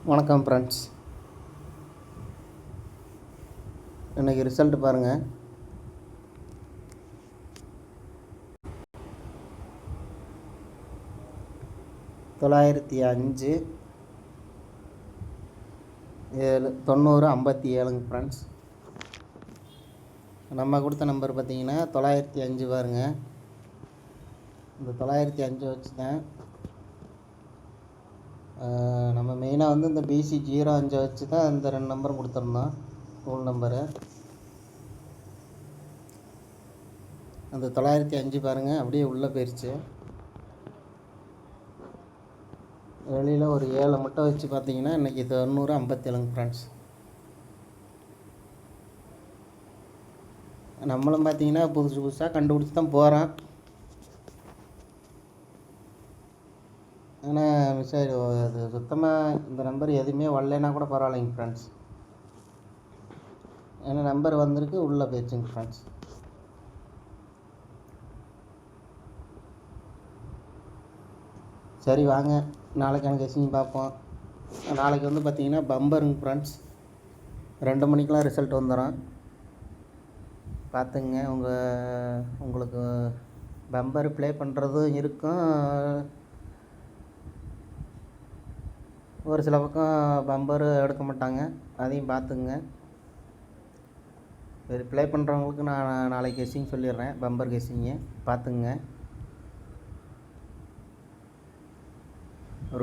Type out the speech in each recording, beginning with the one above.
வணக்கம் ஃப்ரெண்ட்ஸ். இன்றைக்கி ரிசல்ட் பாருங்கள். தொள்ளாயிரத்தி 5 7 90 57 ஃப்ரெண்ட்ஸ். நம்ம கொடுத்த நம்பர் பார்த்தீங்கன்னா 905 பாருங்கள். இந்த 905 வச்சு தான் நம்ம மெயினாக வந்து இந்த பிசி 05 வச்சு தான் இந்த 2 நம்பரும் கொடுத்துருந்தோம். ரூல் நம்பரு அந்த 905 பாருங்கள், அப்படியே உள்ளே போயிடுச்சு. வெளியில் ஒரு 7 மட்டும் வச்சு பார்த்தீங்கன்னா இன்றைக்கி 957 ஃப்ரெண்ட்ஸ். நம்மளும் பார்த்தீங்கன்னா புதுசாக கண்டுபிடிச்சி தான் போகிறோம். ஆனால் மிஸ் ஆகிடும். அது சுத்தமாக இந்த நம்பர் எதுவுமே வரலைன்னா கூட பரவாயில்லைங்க ஃப்ரெண்ட்ஸ். ஏன்னா நம்பர் வந்திருக்கு, உள்ளே போயிடுச்சுங்க ஃப்ரெண்ட்ஸ். சரி வாங்க, நாளைக்கான கெஸ்ஸிங் பார்ப்போம். நாளைக்கு வந்து பார்த்திங்கன்னா பம்பருங்க ஃப்ரெண்ட்ஸ். 2 மணிக்கெலாம் ரிசல்ட் வந்துடும். பார்த்துங்க. உங்களுக்கு பம்பர் ப்ளே பண்ணுறதும் இருக்கும். ஒரு சில பக்கம் பம்பரு எடுக்க மாட்டாங்க, அதையும் பார்த்துங்க. சரி, ப்ளே பண்ணுறவங்களுக்கு நான் நாளைக்கு கெஸ்ஸிங் சொல்லிடுறேன். பம்பர் கெஸ்ஸிங்கு பார்த்துங்க.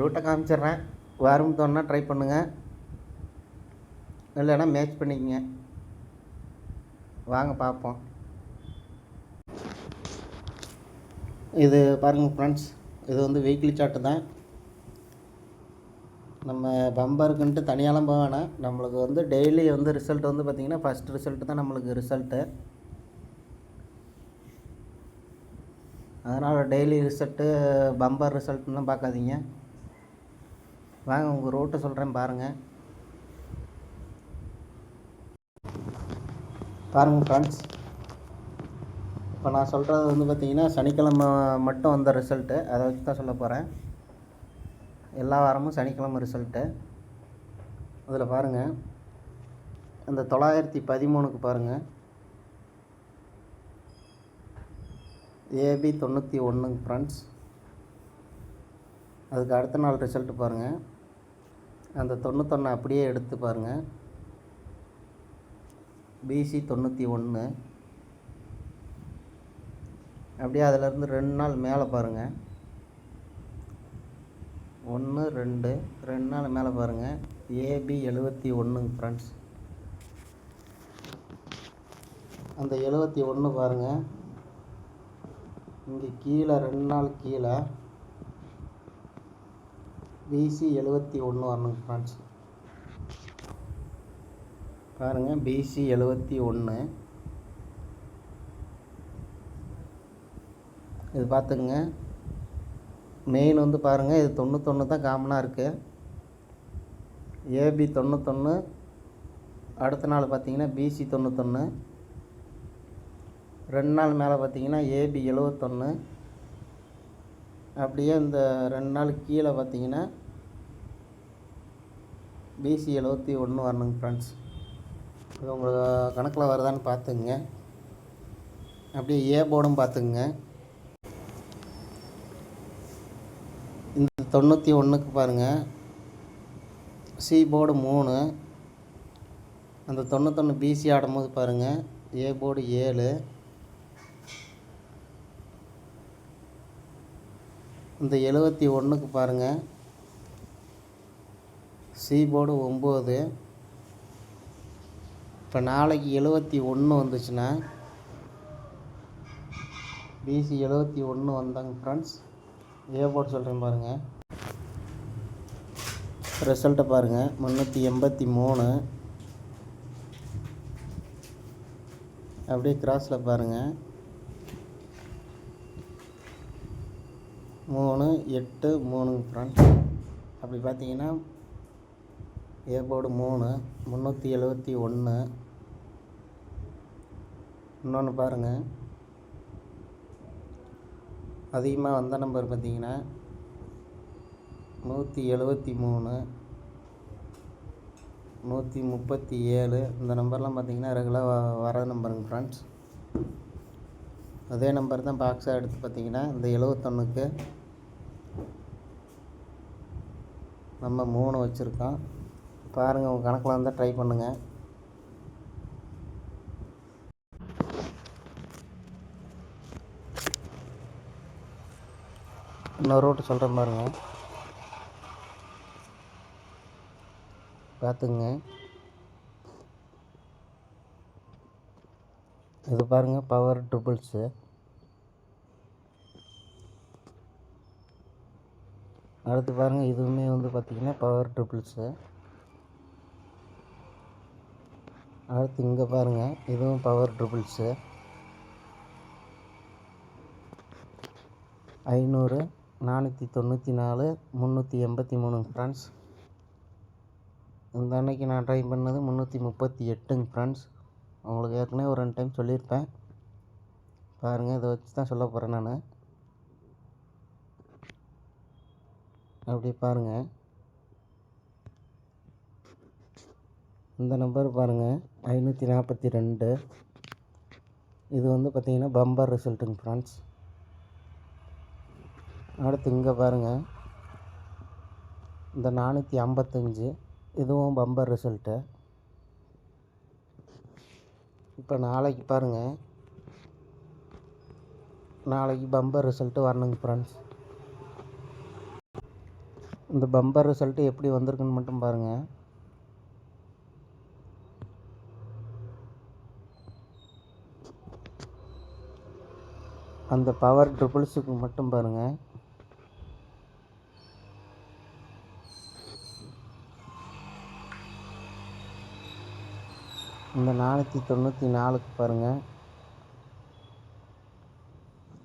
ரூட்டை காமிச்சிட்றேன். வரும் தோணுன்னா ட்ரை பண்ணுங்கள், இல்லைன்னா மேட்ச் பண்ணிக்கங்க. வாங்க பார்ப்போம். இது பாருங்கள் ஃப்ரெண்ட்ஸ், இது வந்து வீக்லி சார்ட்டு தான். நம்ம பம்பருக்குன்ட்டு தனியாலாம் போக வேணாம். நம்மளுக்கு வந்து டெய்லி வந்து ரிசல்ட் வந்து பார்த்திங்கன்னா ஃபஸ்ட் ரிசல்ட்டு தான் நம்மளுக்கு ரிசல்ட்டு. அதனால் டெய்லி ரிசல்ட்டு பம்பர் ரிசல்ட்டுலாம் பார்க்காதீங்க. வாங்க உங்கள் ரூட்டை சொல்கிறேன் பாருங்கள். பாருங்கள் ஃப்ரெண்ட்ஸ், இப்போ நான் சொல்கிறது வந்து பார்த்திங்கன்னா சனிக்கிழமை மட்டும் வந்த ரிசல்ட்டு, அதை வச்சு தான் சொல்ல போகிறேன். எல்லா வாரமும் சனிக்கிழமை ரிசல்ட்டு. அதில் பாருங்கள், அந்த 913க்கு பாருங்கள், ஏபி 91 ஃப்ரெண்ட்ஸ். அதுக்கு அடுத்த நாள் ரிசல்ட்டு பாருங்கள், அந்த 91 அப்படியே எடுத்து பாருங்கள், பிசி 91. அப்படியே அதிலேருந்து 2 நாள் மேலே பாருங்கள், 1 2 நாள் மேலே பாருங்கள், ஏபி 71 ஃப்ரெண்ட்ஸ். அந்த 71 பாருங்கள், இங்கே கீழே 2 நாள் கீழே பிசி 71 வரணுங்க ஃப்ரெண்ட்ஸ். பாருங்கள், பிசி 71. இது பார்த்துங்க. மெயின் வந்து பாருங்கள், இது 91 தான் காமனாக இருக்குது. ஏபி 91, அடுத்த நாள் பார்த்திங்கன்னா பிசி 91, 2 நாள் மேலே பார்த்திங்கன்னா ஏபி 71. அப்படியே இந்த 2 நாள் கீழே பார்த்திங்கன்னா பிசி 71 வரணுங்க ஃப்ரெண்ட்ஸ். இது உங்களுக்கு கணக்கில் வருதான்னு பார்த்துங்க. அப்படியே ஏ போர்டும் பார்த்துங்க. இந்த 91க்கு பாருங்கள், சி போர்டு 3. அந்த 91 பிசி ஆடும்போது பாருங்கள், ஏ போர்டு 7. இந்த 71க்கு பாருங்கள், சி போர்டு 9. இப்போ நாளைக்கு 71 வந்துச்சுன்னா பிசி 71 வந்தாங்க ஃப்ரெண்ட்ஸ். ஏ போர்டு சொல்கிறேன் பாருங்கள். ரிசல்ட்டை பாருங்கள், 383. அப்படியே கிராஸில் பாருங்கள், 3 8 3 ஃப்ரெண்ட்ஸ். அப்படி பார்த்தீங்கன்னா ஏ போர்டு 3 371. இன்னொன்று பாருங்கள், அதிகமாக வந்த நம்பர் பார்த்திங்கன்னா 173. 137 இந்த நம்பர்லாம் பார்த்திங்கன்னா ரெகுலராக வர நம்பருங்க ஃப்ரெண்ட்ஸ். அதே நம்பர் தான் பாக்ஸாக எடுத்து பார்த்திங்கன்னா இந்த 71க்கு நம்ம 3 வச்சுருக்கோம். பாருங்கள், உங்கள் கணக்கில் இருந்தால் ட்ரை பண்ணுங்கள். இன்னொரு ரூட்டு சொல்கிறேன் பாருங்கள், பார்த்துங்க. இது பாருங்கள், பவர் ட்ரிபிள்ஸு. அடுத்து பாருங்கள், இதுவுமே வந்து பார்த்திங்கன்னா பவர் ட்ரிபிள்ஸு. அடுத்து இங்கே பாருங்கள், இதுவும் பவர் ட்ரிபிள்ஸு. 500, 494, 383 ஃப்ரெண்ட்ஸ். இந்த அன்னைக்கு நான் ட்ரை பண்ணது 338 ஃப்ரெண்ட்ஸ். உங்களுக்கு ஏற்கனவே ஒரு 2 டைம் சொல்லியிருப்பேன். பாருங்கள், இதை வச்சு தான் சொல்ல போகிறேன் நான். அப்படி பாருங்கள், இந்த நம்பர் பாருங்கள் 542. இது வந்து பார்த்திங்கன்னா பம்பர் ரிசல்ட்டுங்க ஃப்ரெண்ட்ஸ். அடுத்து இங்கே பாருங்கள், இந்த 455, இதுவும் பம்பர் ரிசல்ட்டு. இப்போ நாளைக்கு பாருங்கள், நாளைக்கு பம்பர் ரிசல்ட்டு வரணுங்க ஃப்ரெண்ட்ஸ். இந்த பம்பர் ரிசல்ட்டு எப்படி வந்திருக்குன்னு மட்டும் பாருங்கள். அந்த பவர் ட்ரிபிள்ஸுக்கு மட்டும் பாருங்கள். இந்த 494க்கு பாருங்கள்.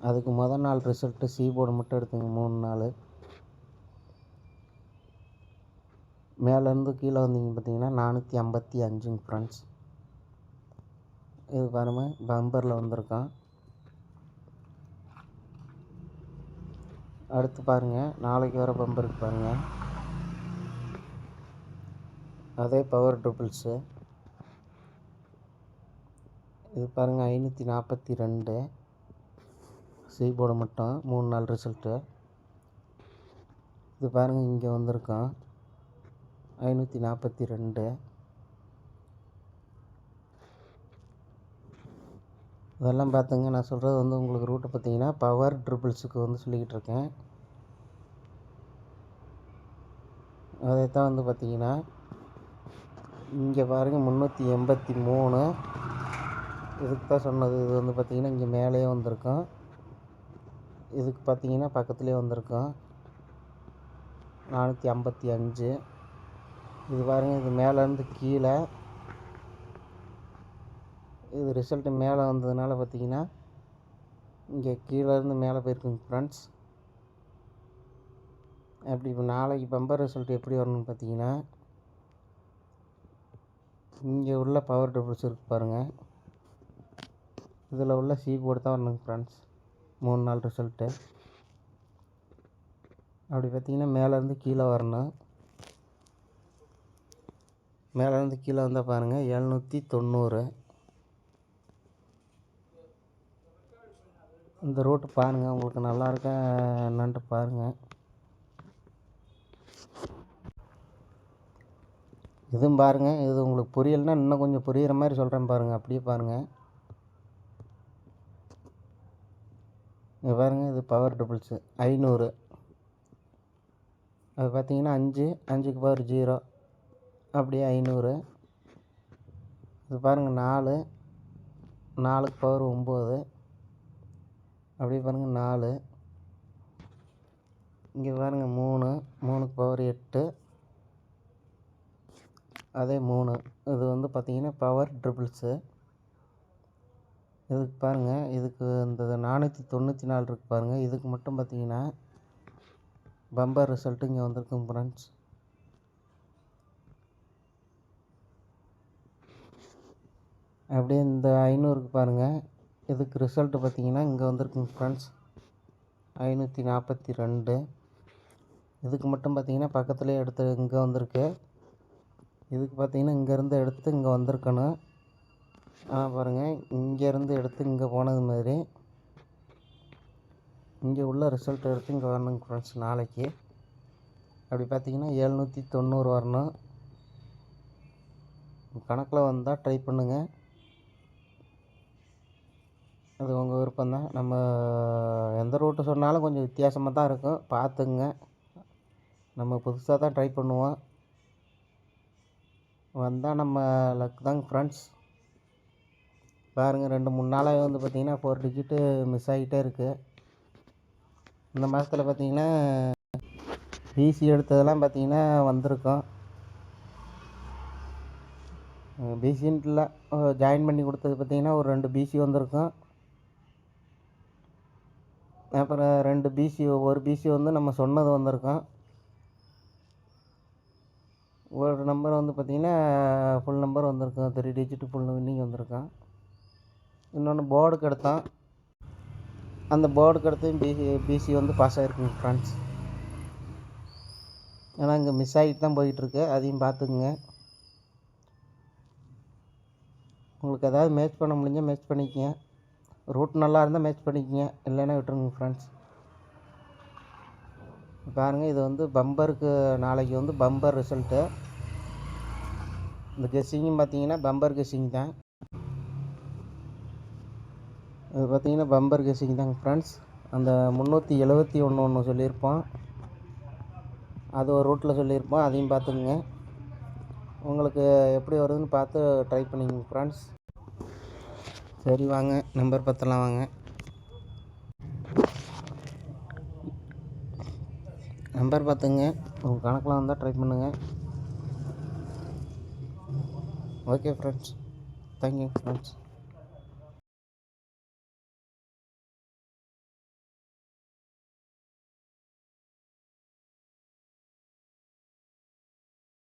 அதுக்கு முதல் நாள் ரிசல்ட்டு சி போர்டு மட்டும் எடுத்துங்க, 3 நாள். மேலேருந்து கீழே வந்தீங்க பார்த்தீங்கன்னா 455 ஃப்ரெண்ட்ஸ். இது பாருங்கள், பம்பரில் வந்திருக்கான். அடுத்து பாருங்கள், நாளைக்கு வர பம்பருக்கு பாருங்கள், அதே பவர் ட்ரிபிள்ஸு. இது பாருங்கள் 542 சி போர்டு மட்டும், 3 நாள் ரிசல்ட்டு. இது பாருங்கள், இங்கே வந்திருக்கோம் 542. இதெல்லாம் பார்த்துங்க, நான் சொல்கிறது வந்து உங்களுக்கு ரூட்டை பார்த்தீங்கன்னா பவர் ட்ரிபிள்ஸுக்கு வந்து சொல்லிக்கிட்டு இருக்கேன். அதை தான் வந்து பார்த்திங்கன்னா இங்கே பாருங்கள் 383. இதுக்கு தான் சொன்னது. இது வந்து பார்த்திங்கன்னா இங்கே மேலேயே வந்திருக்கோம். இதுக்கு பார்த்திங்கன்னா பக்கத்துலேயே வந்திருக்கோம் 455. இது பாருங்கள், இது மேலேருந்து கீழே, இது ரிசல்ட்டு மேலே வந்ததுனால பார்த்திங்கன்னா இங்கே கீழேருந்து மேலே போயிருக்குங்க ஃப்ரெண்ட்ஸ். அப்படி இப்போ நாளைக்கு பம்பர் ரிசல்ட் எப்படி வரணும்னு பார்த்தீங்கன்னா, இங்கே உள்ள பவர் ட்ரிபிள்ஸ் இருக்குது பாருங்கள், இதில் உள்ள சி போர்டு தான் வரணுங்க ஃப்ரெண்ட்ஸ். 3 நாள் ரிசல்ட்டு. அப்படி பார்த்திங்கன்னா மேலேருந்து கீழே வரணும். மேலேருந்து கீழே வந்தால் பாருங்கள் 790. இந்த ரூட்டு பாருங்கள், உங்களுக்கு நல்லா இருக்கா என்னன்ட்டு பாருங்கள். இதுவும் பாருங்கள், இது உங்களுக்கு புரியலைன்னா இன்னும் கொஞ்சம் புரிகிற மாதிரி சொல்கிறேன் பாருங்கள். அப்படியே பாருங்கள், இங்கே பாருங்கள், இது பவர் ட்ரிபிள்ஸு 500. அது பார்த்திங்கன்னா 5க்கு பவர் 0, அப்படியே 500. இது பாருங்கள் 4க்கு பவர் 9, அப்படியே பாருங்கள் 4. இங்கே பாருங்கள் 3க்கு பவர் 8, அதே 3. இது வந்து பார்த்திங்கன்னா பவர் ட்ரிபிள்ஸு. இதுக்கு பாருங்கள், இதுக்கு இந்த 494 இருக்குது பாருங்கள், இதுக்கு மட்டும் பார்த்திங்கன்னா பம்பர் ரிசல்ட்டு இங்கே வந்திருக்குங்க ஃப்ரெண்ட்ஸ். அப்படியே இந்த 500க்கு பாருங்கள், இதுக்கு ரிசல்ட்டு பார்த்திங்கன்னா இங்கே வந்திருக்குங்க ஃப்ரெண்ட்ஸ் 542. இதுக்கு மட்டும் பார்த்திங்கன்னா பக்கத்துலேயே எடுத்து இங்கே வந்திருக்கு. இதுக்கு பார்த்தீங்கன்னா இங்கேருந்து எடுத்து இங்கே வந்திருக்கணும். பாருங்கள், இங்கேருந்து எடுத்து இங்கே போனது மாதிரி இங்கே உள்ள ரிசல்ட் எடுத்து இங்கே வரணுங்க ஃப்ரெண்ட்ஸ். நாளைக்கு அப்படி பார்த்தீங்கன்னா 790 வரணும். கணக்கில் வந்தால் ட்ரை பண்ணுங்கள். அது உங்கள் விருப்பம்தான். நம்ம எந்த ரூட்டு சொன்னாலும் கொஞ்சம் வித்தியாசமாக தான் இருக்கும், பார்த்துங்க. நம்ம புதுசாக தான் ட்ரை பண்ணுவோம். வந்தால் நம்ம லக் தாங்க ஃப்ரெண்ட்ஸ். பாருங்கள், 2-3 நாளாக வந்து பார்த்திங்கன்னா 4 டிஜிட்டு மிஸ் ஆகிட்டே இருக்குது. இந்த மாதத்தில் பார்த்திங்கன்னா பிசி எடுத்ததெல்லாம் பார்த்திங்கன்னா வந்திருக்கோம். பிசின்ட்டில் ஜாயின் பண்ணி கொடுத்தது பார்த்திங்கன்னா ஒரு 2 பிசி வந்திருக்கும். அப்புறம் 2 பிசி, ஒரு பிசி வந்து நம்ம சொன்னது வந்திருக்கோம். ஒரு நம்பர் வந்து பார்த்திங்கன்னா ஃபுல் நம்பர் வந்திருக்கும், 3 டிஜிட்டு ஃபுல் வின்னிங் வந்திருக்கோம். இன்னொன்று போர்டுக்கு எடுத்தோம். அந்த போர்டுக்கு எடுத்து பிசி வந்து பாஸ் ஆகிருக்குங்க ஃப்ரெண்ட்ஸ். ஏன்னா இங்கே மிஸ் ஆகிட்டு தான் போயிட்டுருக்கு, அதையும் பார்த்துக்குங்க. உங்களுக்கு ஏதாவது மேட்ச் பண்ண முடிஞ்சால் மேட்ச் பண்ணிக்கங்க. ரூட் நல்லா இருந்தால் மேட்ச் பண்ணிக்கங்க, இல்லைன்னா விட்டுருங்க ஃப்ரெண்ட்ஸ். பாருங்கள், இது வந்து பம்பருக்கு நாளைக்கு வந்து பம்பர் ரிசல்ட்டு. இந்த கெஸ்ஸிங்கும் பார்த்தீங்கன்னா பம்பர் கெஸ்ஸிங் தான். இது பார்த்தீங்கன்னா பம்பர் கெஸ்ஸிங் தாங்க ஃப்ரெண்ட்ஸ். அந்த 371 ஒன்று சொல்லியிருப்போம், அது ஒரு ரூட்டில் சொல்லியிருப்போம், அதையும் பார்த்துக்குங்க. உங்களுக்கு எப்படி வருதுன்னு பார்த்து ட்ரை பண்ணிக்கங்க ஃப்ரெண்ட்ஸ். சரி, வாங்க நம்பர் பத்தலாம் வாங்க. நம்பர் பார்த்துங்க, உங்கள் கணக்கில் வந்தால் ட்ரை பண்ணுங்கள். Okay friends, thank you friends.